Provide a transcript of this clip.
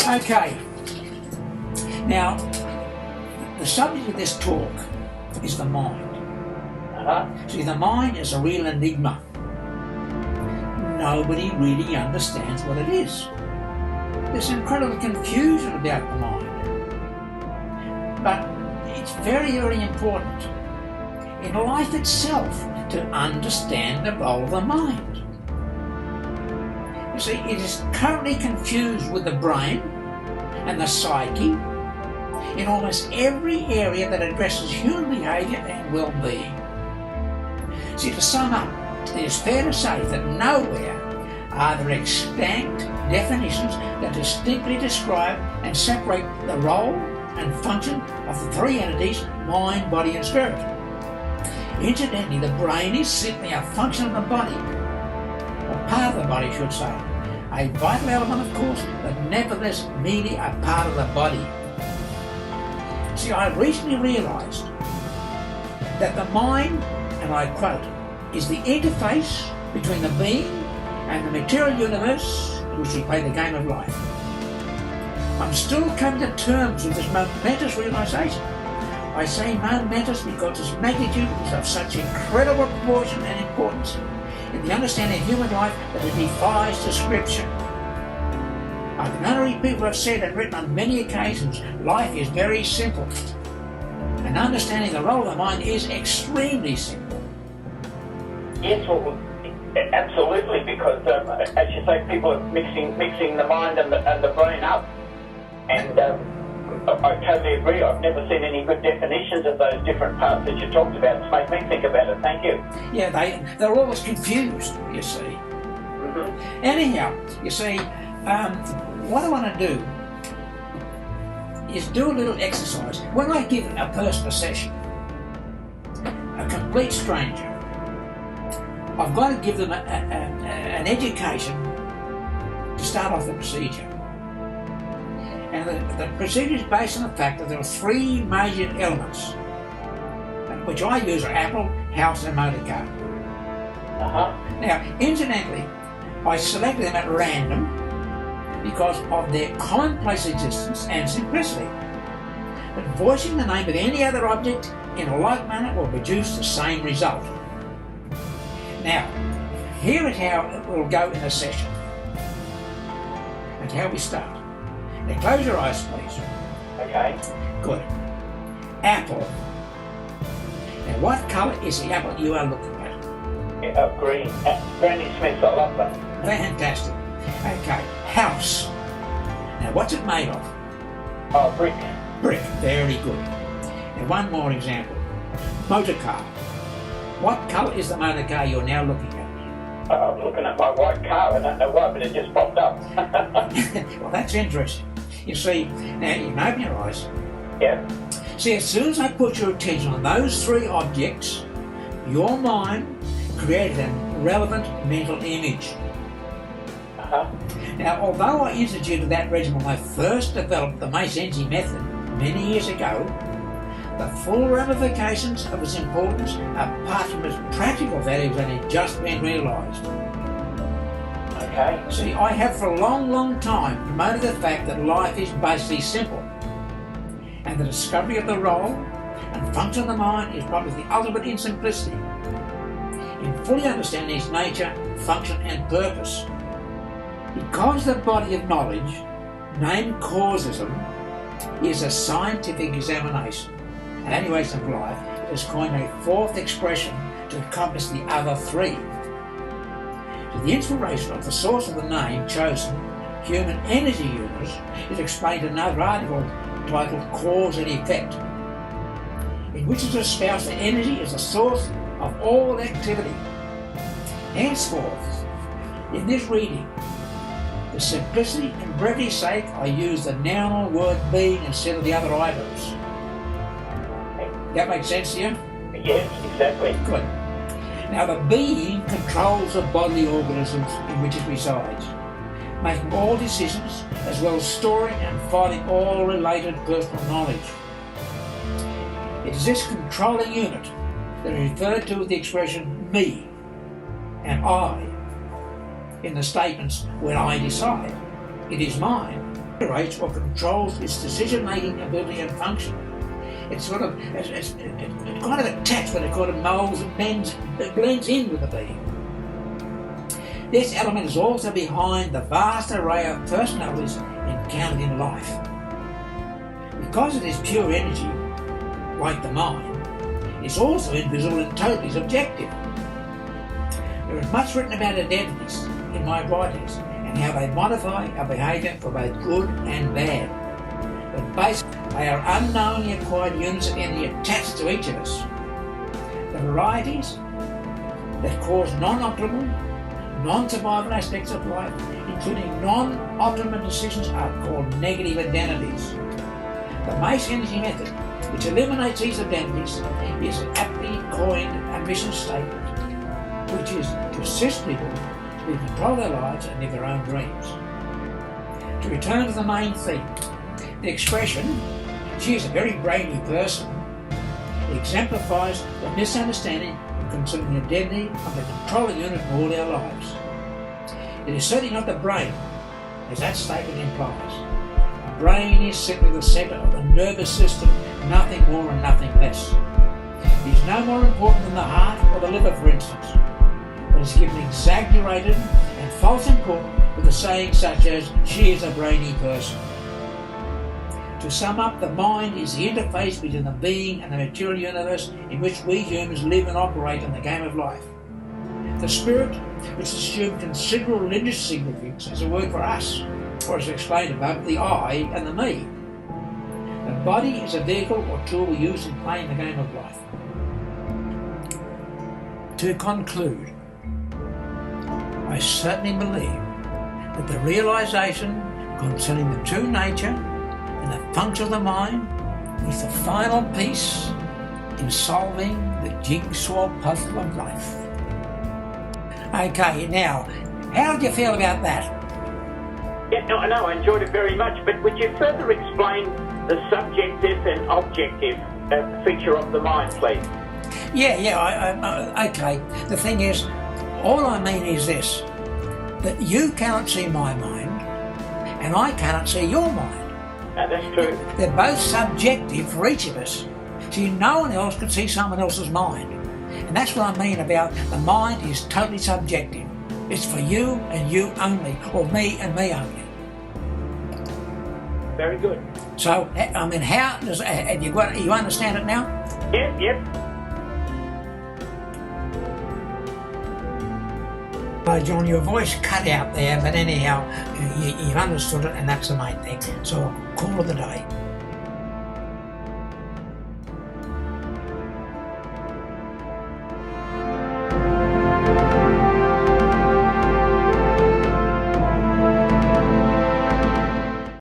Okay. Now, the subject of this talk is the mind. See, the mind is a real enigma. Nobody really understands what it is. There's incredible confusion about the mind. But it's very, very important in life itself to understand the role of the mind. You see, it is currently confused with the brain and the psyche in almost every area that addresses human behaviour and well-being. See, to sum up, it is fair to say that nowhere are there extant definitions that distinctly describe and separate the role and function of the three entities, mind, body and spirit. Incidentally, the brain is simply a function of the body, a part of the body, I should say. A vital element, of course, but nevertheless merely a part of the body. See, I recently realised that the mind, and I quote, is the interface between the being and the material universe in which we play the game of life. I'm still coming to terms with this momentous realisation. I say momentous because its magnitude is of such incredible proportion and importance in the understanding of human life that it defies description. I can only repeat what I've said and written on many occasions. Life is very simple, and understanding the role of the mind is extremely simple. Yes, well, absolutely, because as you say, people are mixing the mind and the brain up, and I totally agree. I've never seen any good definitions of those different parts that you talked about. It's made me think about it. Thank you. Yeah, they're always confused, you see. Mm-hmm. Anyhow, you see, what I want to do is do a little exercise. When I give a person a session, a complete stranger, I've got to give them an education to start off the procedure. And the procedure is based on the fact that there are three major elements, which I use are apple, house and motor car. Now, incidentally, I selected them at random because of their commonplace existence and simplicity. But voicing the name of any other object in a like manner will produce the same result. Now, here is how it will go in a session, and how we start. Now, close your eyes, please. Okay. Good. Apple. Now, what colour is the apple you are looking at? Yeah, green. Granny Smith, I love that. Fantastic. Okay. House. Now, what's it made of? Oh, brick. Brick. Very good. Now, one more example. Motor car. What colour is the motor car you're now looking at? I'm looking at my white car. I don't know why, but it just popped up. Well, that's interesting. You see, now you can open your eyes. Yeah. See, as soon as I put your attention on those three objects, your mind created a relevant mental image. Now, although I instituted that regimen when I first developed the Mace method many years ago, the full ramifications of its importance, apart from its practical value, has only just been realised. Okay. See, I have for a long, long time promoted the fact that life is basically simple, and the discovery of the role and function of the mind is probably the ultimate in simplicity, in fully understanding its nature, function and purpose. Because the body of knowledge, named causism, is a scientific examination, and any ways of life, it has coined a fourth expression to encompass the other three. So the inspiration of the source of the name chosen, human energy units, is explained in another article titled Cause and Effect, in which is espoused that energy is the source of all activity. Henceforth, in this reading, for simplicity and brevity's sake, I use the noun word being instead of the other items. That makes sense to you? Yes, exactly. Good. Now, the being controls the bodily organisms in which it resides, making all decisions as well as storing and filing all related personal knowledge. It is this controlling unit that is referred to with the expression me and I in the statements when I decide. It is mine. Regulates or controls its decision-making ability and function. It's sort of, it kind of attacks what it kind of molds and blends in with the being. This element is also behind the vast array of personalities encountered in life. Because it is pure energy, like the mind, it's also invisible and totally subjective. There is much written about identities in my writings and how they modify our behaviour for both good and bad. But basically, they are unknowingly acquired units of energy attached to each of us. The varieties that cause non-optimal, non-survival aspects of life, including non-optimal decisions, are called negative identities. The Mace energy method, which eliminates these identities, is an aptly coined a mission statement, which is to assist people to be in control of their lives and live their own dreams. To return to the main theme, the expression, "she is a very brainy person," exemplifies the misunderstanding concerning the identity of the controlling unit of all our lives. It is certainly not the brain, as that statement implies. The brain is simply the centre of the nervous system, nothing more and nothing less. It is no more important than the heart or the liver, for instance, but is given exaggerated and false importance with a saying such as, "she is a brainy person." To sum up, the mind is the interface between the being and the material universe in which we humans live and operate in the game of life. The spirit, which assumes considerable religious significance, is a word for us, or as explained above, the I and the me. The body is a vehicle or tool we use in playing the game of life. To conclude, I certainly believe that the realisation concerning the true nature and the function of the mind is the final piece in solving the jigsaw puzzle of life. Okay, now, how did you feel about that? Yeah, no, I enjoyed it very much, but would you further explain the subjective and objective feature of the mind, please? Okay. The thing is, all I mean is this, that you cannot see my mind, and I cannot see your mind. That's true. They're both subjective for each of us. See, no one else can see someone else's mind. And that's what I mean about the mind is totally subjective. It's for you and you only, or me and me only. Very good. So, I mean, how does, you understand it now? Yep. John, your voice cut out there, but anyhow, you've understood it, and that's the main thing. So, call it a day.